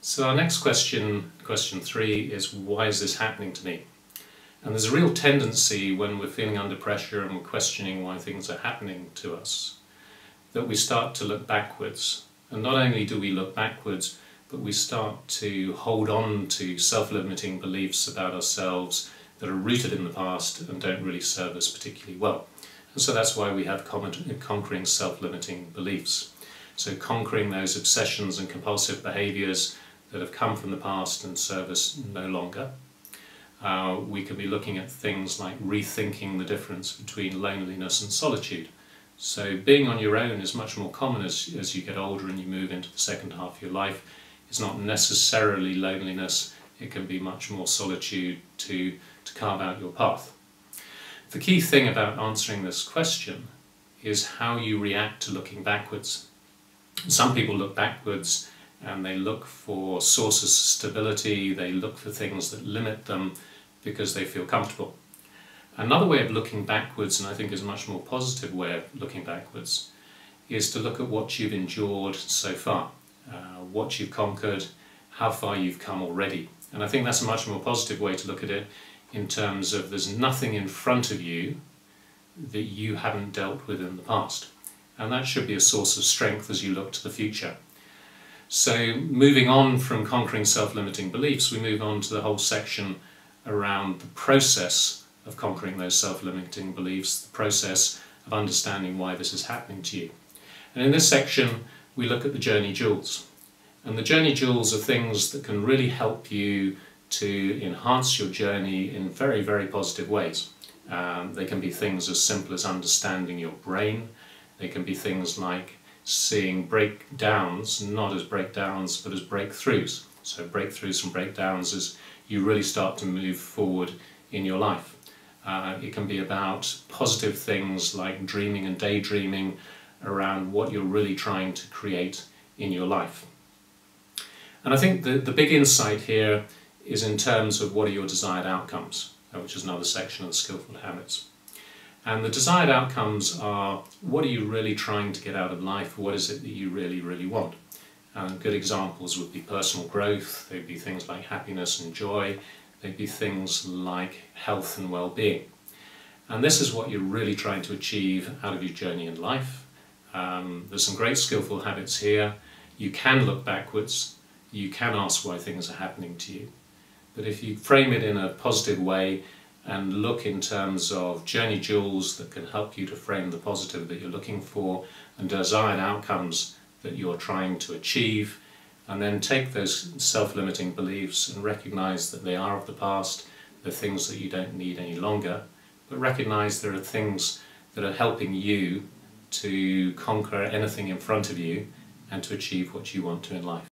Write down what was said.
So our next question, question 3, is why is this happening to me? And there's a real tendency when we're feeling under pressure and we're questioning why things are happening to us, that we start to look backwards. And not only do we look backwards, but we start to hold on to self-limiting beliefs about ourselves that are rooted in the past and don't really serve us particularly well. And so that's why we have conquering self-limiting beliefs. So conquering those obsessions and compulsive behaviours that have come from the past and serve us no longer. We could be looking at things like rethinking the difference between loneliness and solitude. So being on your own is much more common as you get older and you move into the second half of your life. It's not necessarily loneliness, it can be much more solitude to carve out your path. The key thing about answering this question is how you react to looking backwards. Some people look backwards and they look for sources of stability, they look for things that limit them because they feel comfortable. Another way of looking backwards, and I think is a much more positive way of looking backwards, is to look at what you've endured so far, what you've conquered, how far you've come already. And I think that's a much more positive way to look at it in terms of there's nothing in front of you that you haven't dealt with in the past. And that should be a source of strength as you look to the future. So moving on from conquering self-limiting beliefs, we move on to the whole section around the process of conquering those self-limiting beliefs, the process of understanding why this is happening to you. And in this section, we look at the journey jewels. And the journey jewels are things that can really help you to enhance your journey in very, very positive ways. They can be things as simple as understanding your brain. They can be things like seeing breakdowns not as breakdowns but as breakthroughs. So breakthroughs and breakdowns as you really start to move forward in your life. It can be about positive things like dreaming and daydreaming around what you're really trying to create in your life. And I think the big insight here is in terms of what are your desired outcomes, which is another section of the Skillful Habits. And the desired outcomes are, what are you really trying to get out of life? What is it that you really, really want? Good examples would be personal growth, they'd be things like happiness and joy, they'd be things like health and well-being. And this is what you're really trying to achieve out of your journey in life. There's some great skillful habits here. You can look backwards, you can ask why things are happening to you. But if you frame it in a positive way and look in terms of journey jewels that can help you to frame the positive that you're looking for and desired outcomes that you're trying to achieve, and then take those self-limiting beliefs and recognize that they are of the past, they're things that you don't need any longer, but recognize there are things that are helping you to conquer anything in front of you and to achieve what you want to in life.